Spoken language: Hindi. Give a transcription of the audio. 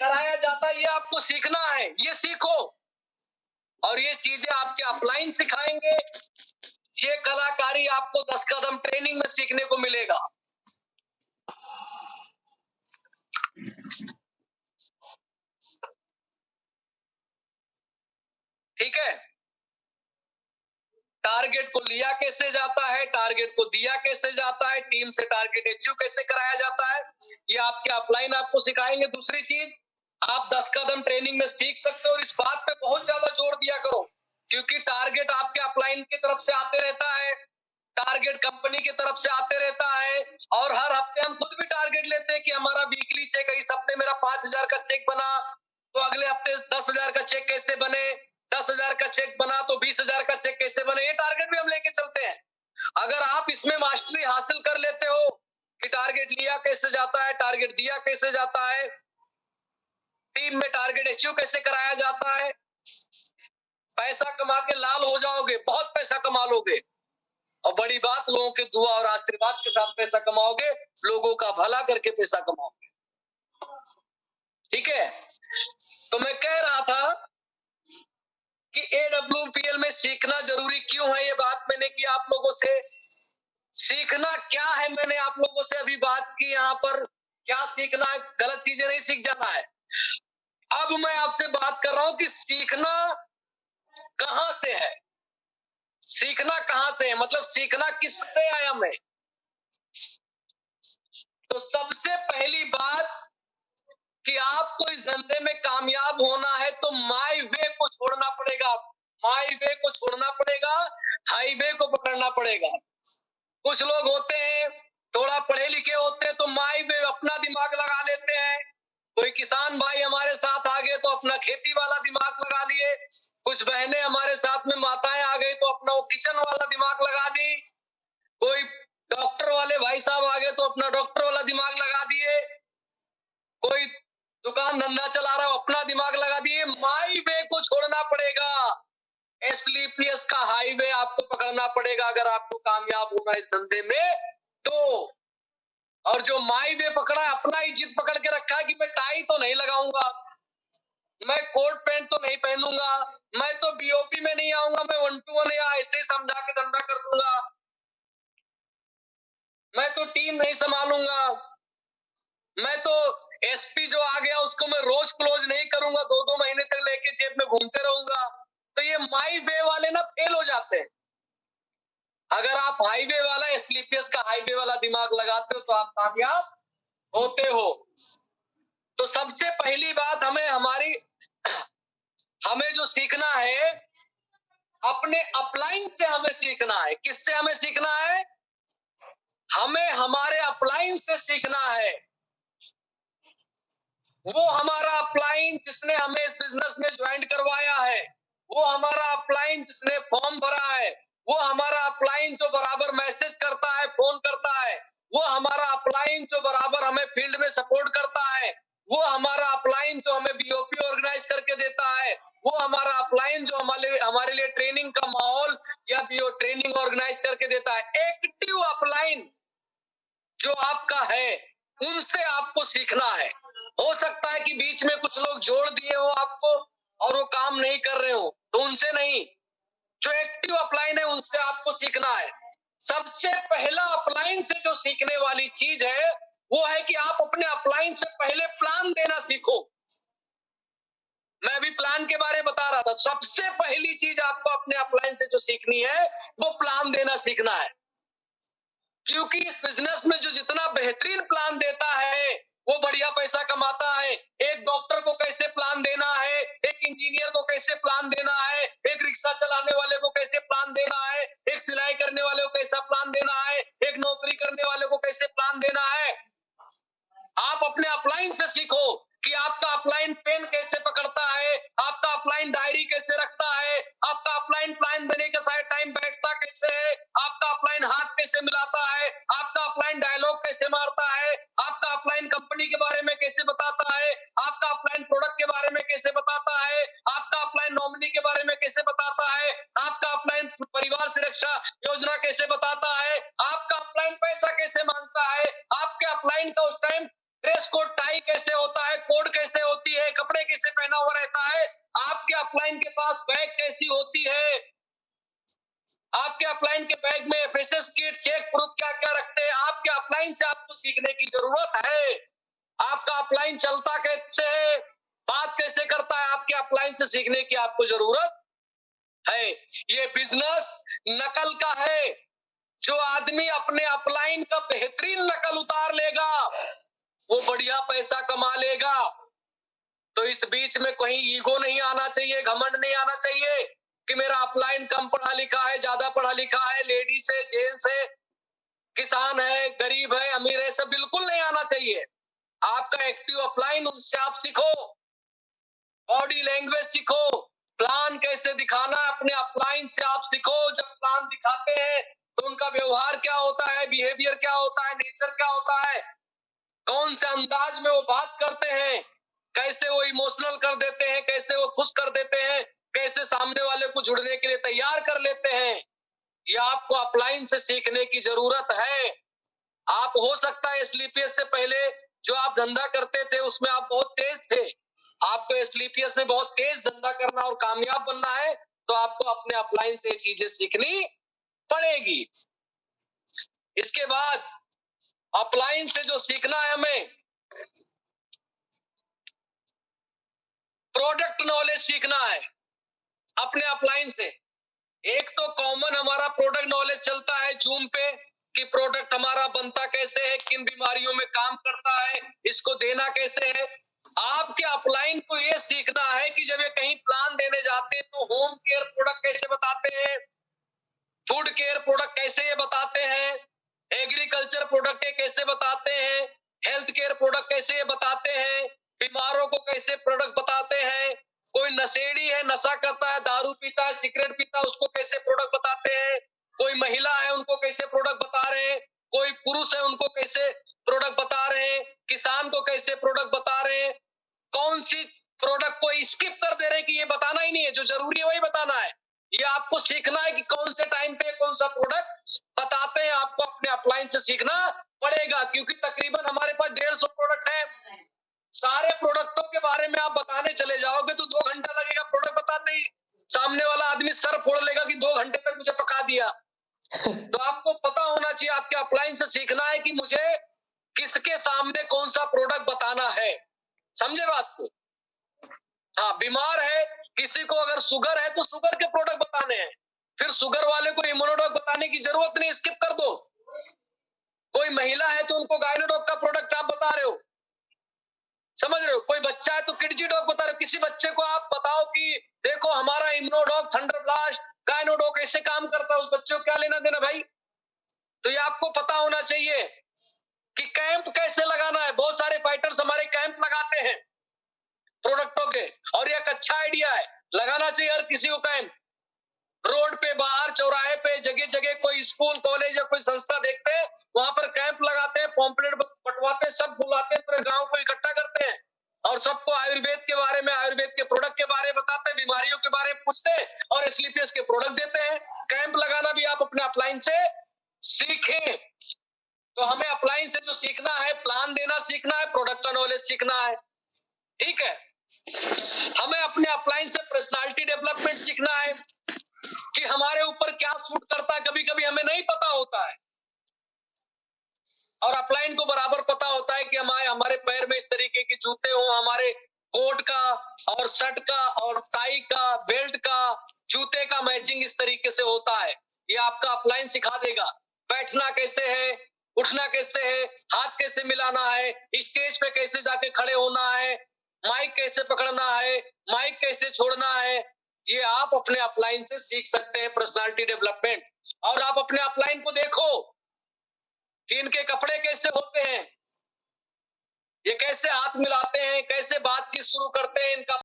कराया जाता है, ये आपको सीखना है, ये सीखो। और ये चीजें आपके अपलाइन सिखाएंगे। ये कलाकारी आपको 10 कदम ट्रेनिंग में सीखने को मिलेगा। ठीक है, टारगेट को लिया कैसे जाता है, टारगेट को दिया कैसे जाता है, टीम से टारगेट अचीव कैसे कराया जाता है, ये आपके अपलाइन आपको सिखाएंगे। दूसरी चीज, आप 10 कदम ट्रेनिंग में सीख सकते हो। और इस बात पे बहुत ज्यादा जोर दिया करो, क्योंकि टारगेट आपके अपलाइन की तरफ से आते रहता है, टारगेट कंपनी की तरफ से आते रहता है। और हर हफ्ते हम खुद भी टारगेट लेते हैं कि हमारा वीकली चेक, इस हफ्ते मेरा 5,000 का चेक बना, तो अगले हफ्ते 10,000 का चेक कैसे बने, 10,000 का चेक बना तो 20,000 का चेक कैसे बने, ये टारगेट भी हम लेके चलते हैं। अगर आप इसमें मास्टरी हासिल कर लेते हो कि टारगेट लिया कैसे जाता है, टारगेट दिया कैसे जाता है, टीम में टारगेट अचीव कैसे कराया जाता है, पैसा कमा के लाल हो जाओगे, बहुत पैसा कमा लोगे। और बड़ी बात, लोगों के दुआ और आशीर्वाद के साथ पैसा कमाओगे, लोगों का भला करके पैसा कमाओगे। ठीक है, तो मैं कह रहा था कि AWPL में सीखना जरूरी क्यों है, ये बात मैंने की आप लोगों से। सीखना क्या है, मैंने आप लोगों से अभी बात की। यहाँ पर क्या सीखना है, गलत चीजें नहीं सीख जाना है। अब मैं आपसे बात कर रहा हूं कि सीखना कहां से है, सीखना कहां से है, मतलब सीखना किससे आया मैं। तो सबसे पहली बात कि आपको इस धंधे में कामयाब होना है तो माई वे को छोड़ना पड़ेगा, माई वे को छोड़ना पड़ेगा, हाईवे को पकड़ना पड़ेगा। कुछ लोग होते हैं थोड़ा पढ़े लिखे होते हैं तो माई वे अपना दिमाग लगा लेते हैं। कोई किसान भाई हमारे साथ आ गए तो अपना खेती वाला दिमाग लगा लिए, कुछ बहनें हमारे साथ में माताएं आ गई तो अपना वो किचन वाला दिमाग लगा दी, कोई डॉक्टर वाले भाई साहब आ गए तो अपना डॉक्टर वाला दिमाग लगा दिए, कोई दुकान धंधा चला रहा हो अपना दिमाग लगा दिए। माई वे को छोड़ना पड़ेगा, SLPS का हाईवे आपको पकड़ना पड़ेगा अगर आपको कामयाब होना इस धंधे में तो। और जो माई वे पकड़ा है, अपना ही जिद पकड़ के रखा है कि मैं टाई तो नहीं लगाऊंगा, मैं कोट पैंट तो नहीं पहनूंगा, मैं तो BOP में नहीं आऊंगा, मैं 1 to 1 या ऐसे ही समझा के धंधा कर लूंगा, मैं तो टीम नहीं संभालूंगा, मैं तो SP जो आ गया उसको मैं रोज क्लोज नहीं करूंगा, 2-2 महीने तक लेके जेब में घूमते रहूंगा। तो ये माई वे वाले ना फेल हो जाते हैं। अगर आप हाईवे वाला SLPS का हाईवे वाला दिमाग लगाते हो तो आप कामयाब होते हो। तो सबसे पहली बात हमें जो सीखना है, अपने अपलाइन से हमें सीखना है। किससे हमें सीखना है? हमें हमारे अपलाइन से सीखना है। वो हमारा अपलाइन जिसने हमें इस बिजनेस में ज्वाइन करवाया है, वो हमारा अपलाइन जिसने फॉर्म भरा है, वो हमारा अपलाइन जो बराबर मैसेज करता है, फोन करता है, वो हमारा अपलाइन जो बराबर हमें फील्ड में सपोर्ट करता है, वो हमारा अपलाइन जो हमें BOP ऑर्गेनाइज करके देता है, वो हमारा अपलाइन जो हमारे लिए ट्रेनिंग का माहौल या BO ट्रेनिंग ऑर्गेनाइज करके देता है। एक्टिव अपलाइन जो आपका है, उनसे आपको सीखना है। हो सकता है कि बीच में कुछ लोग जोड़ दिए हो आपको और वो काम नहीं कर रहे हो, तो उनसे नहीं, जो एक्टिव अपलाइन है उनसे आपको सीखना है। सबसे पहला अपलाइन से जो सीखने वाली चीज है वो है कि आप अपने अपलाइन से पहले प्लान देना सीखो। मैं अभी प्लान के बारे में बता रहा था। सबसे पहली चीज आपको अपने अपलाइन से जो सीखनी है वो प्लान देना सीखना है, क्योंकि इस बिजनेस में जो जितना बेहतरीन प्लान देता है वो बढ़िया पैसा कमाता है। एक डॉक्टर को कैसे प्लान देना है, एक इंजीनियर को कैसे प्लान देना है, एक रिक्शा चलाने वाले को कैसे प्लान देना है, एक सिलाई करने वाले को कैसा प्लान देना है, एक नौकरी करने वाले को कैसे प्लान देना है। आप अपने अपलाइन से सीखो कि आपका अपलाइन पेन कैसे पकड़ता है, आपका अपलाइन डायरी कैसे रखता है, आपका अपलाइन प्लान देने के साथ टाइम बैठता कैसे है, आपका अपलाइन हाथ कैसे मिलाता है, आपका अपलाइन डायलॉग कैसे मारता है, आपका अपलाइन कंपनी के बारे में कैसे बताता है, आपका अपलाइन प्रोडक्ट के बारे में कैसे बताता है, आपका अपलाइन नॉमिनी के बारे में कैसे बताता है, आपका अपलाइन परिवार सुरक्षा योजना कैसे बताता है, आपका अपलाइन पैसा कैसे मांगता है, आपके अपलाइन का उस टाइम ड्रेस कोड टाई कैसे होता है, कोड कैसे होती है, कपड़े कैसे पहना हुआ रहता है, आपके अपलाइन के पास बैग कैसी होती है, आपके अपलाइन के बैग में एफएसएस किट, चेक प्रूफ क्या क्या रखते हैं, आपके अपलाइन से आपको सीखने की जरूरत है। आपका अपलाइन चलता कैसे है, बात कैसे करता है, आपके अपलाइन से सीखने की आपको जरूरत है। ये बिजनेस नकल का है। जो आदमी अपने अपलाइन का बेहतरीन नकल उतार लेगा वो बढ़िया पैसा कमा लेगा। तो इस बीच में कहीं ईगो नहीं आना चाहिए, घमंड नहीं आना चाहिए कि मेरा अपलाइन कम पढ़ा लिखा है, ज्यादा पढ़ा लिखा है, लेडीज है, जेंट्स है, किसान है, गरीब है, अमीर है, सब बिल्कुल नहीं आना चाहिए। आपका एक्टिव अपलाइन, उनसे आप सीखो, बॉडी लैंग्वेज सीखो, प्लान कैसे दिखाना है अपने अपलाइन से आप सीखो। जब प्लान दिखाते हैं तो उनका व्यवहार क्या होता है, बिहेवियर क्या होता है, नेचर क्या होता है, कौन से अंदाज में वो बात करते हैं, कैसे वो इमोशनल कर देते हैं, कैसे वो खुश कर देते हैं, कैसे सामने वाले को जुड़ने के लिए तैयार कर लेते हैं। ये आपको अपलाइन से सीखने की जरूरत है। आप हो सकता है एसलीपीएस से पहले जो आप धंधा करते थे उसमें आप बहुत तेज थे, आपको एसलीपीएस में बहुत तेज धंधा करना और कामयाब बनना है तो आपको अपने अपलाइन से चीजें सीखनी पड़ेगी। इसके बाद अपलाइन से जो सीखना है हमें, प्रोडक्ट नॉलेज सीखना है अपने अपलाइन से। एक तो कॉमन हमारा प्रोडक्ट नॉलेज चलता है जूम पे कि प्रोडक्ट हमारा बनता कैसे है, किन बीमारियों में काम करता है, इसको देना कैसे है। आपके अपलाइन को ये सीखना है कि जब ये कहीं प्लान देने जाते हैं तो होम केयर प्रोडक्ट कैसे बताते हैं, फूड केयर प्रोडक्ट कैसे ये बताते हैं, एग्रीकल्चर प्रोडक्ट कैसे बताते हैं, हेल्थ केयर प्रोडक्ट कैसे ये बताते हैं, बीमारों को कैसे प्रोडक्ट बताते हैं। कोई नशेड़ी है, नशा करता है, दारू पीता है, सिगरेट पीता है, उसको कैसे प्रोडक्ट बताते हैं। कोई महिला है, उनको कैसे प्रोडक्ट बता रहे हैं। कोई पुरुष है, उनको कैसे प्रोडक्ट बता रहे हैं। किसान को कैसे प्रोडक्ट बता रहे हैं। कौन सी प्रोडक्ट को स्किप कर दे रहे हैं कि ये बताना ही नहीं है, जो जरूरी है वही बताना है। ये आपको सीखना है कि कौन से टाइम पे कौन सा प्रोडक्ट बताते हैं, आपको अपने अपलाइन से सीखना पड़ेगा। क्योंकि तकरीबन हमारे पास 150 प्रोडक्ट है। सारे प्रोडक्टों के बारे में आप बताने चले जाओगे तो 2 घंटा लगेगा प्रोडक्ट बताने ही। सामने वाला आदमी सर फोड़ लेगा कि 2 घंटे तक मुझे पका दिया। तो आपको पता होना चाहिए, आपके अपलाइन से सीखना है कि मुझे किसके सामने कौन सा प्रोडक्ट बताना है। समझे बात को? हाँ, बीमार है, किसी को अगर शुगर है तो शुगर के प्रोडक्ट बताने हैं। फिर शुगर वाले को इम्यूनोडॉक बताने की जरूरत नहीं, स्किप कर दो। कोई महिला है तो उनको गायनोडॉक का प्रोडक्ट आप बता रहे हो, समझ रहे हो। कोई बच्चा है तो किडजी डॉग बता रहे हो। किसी बच्चे को आप बताओ कि देखो हमारा इम्यूनोडॉक, थंडर ब्लास्ट, गायनोडॉक ऐसे काम करता है, उस बच्चे को क्या लेना देना भाई। तो ये आपको पता होना चाहिए कि कैंप कैसे लगाना है। बहुत सारे फाइटर्स हमारे कैंप लगाते हैं प्रोडक्टों के, और ये एक अच्छा आइडिया है, लगाना चाहिए हर किसी को कैंप। रोड पे, बाहर, चौराहे पे, जगह जगह कोई स्कूल, कॉलेज या कोई संस्था देखते हैं, वहां पर कैंप लगाते हैं, पॉम्पलेट बंटवाते हैं, सब बुलाते हैं, पूरे गांव को इकट्ठा करते हैं और सबको आयुर्वेद के बारे में, आयुर्वेद के प्रोडक्ट के बारे में बताते हैं, बीमारियों के बारे में पूछते हैं और एसलीपीएस के प्रोडक्ट देते हैं। कैंप लगाना भी आप अपने अपलाइन से सीखें। तो हमें अपलाइन से जो सीखना है, प्लान देना सीखना है, प्रोडक्ट का नॉलेज सीखना है, ठीक है। हमें अपने अपलाइन से पर्सनालिटी डेवलपमेंट सीखना है कि हमारे ऊपर क्या सूट करता है। कभी कभी हमें नहीं पता होता है और अपलाइन को बराबर पता होता है कि हमारे पैर में इस तरीके के जूते हो, हमारे कोट का और शर्ट का और टाई का, बेल्ट का, जूते का मैचिंग इस तरीके से होता है। ये आपका अपलाइन सिखा देगा। बैठना कैसे है, उठना कैसे है, हाथ कैसे मिलाना है, स्टेज पे कैसे जाके खड़े होना है, माइक कैसे पकड़ना है, माइक कैसे छोड़ना है, ये आप अपने अपलाइन से सीख सकते हैं, पर्सनालिटी डेवलपमेंट। और आप अपने अपलाइन को देखो कि इनके कपड़े कैसे होते हैं, ये कैसे हाथ मिलाते हैं, कैसे बातचीत शुरू करते हैं, इनका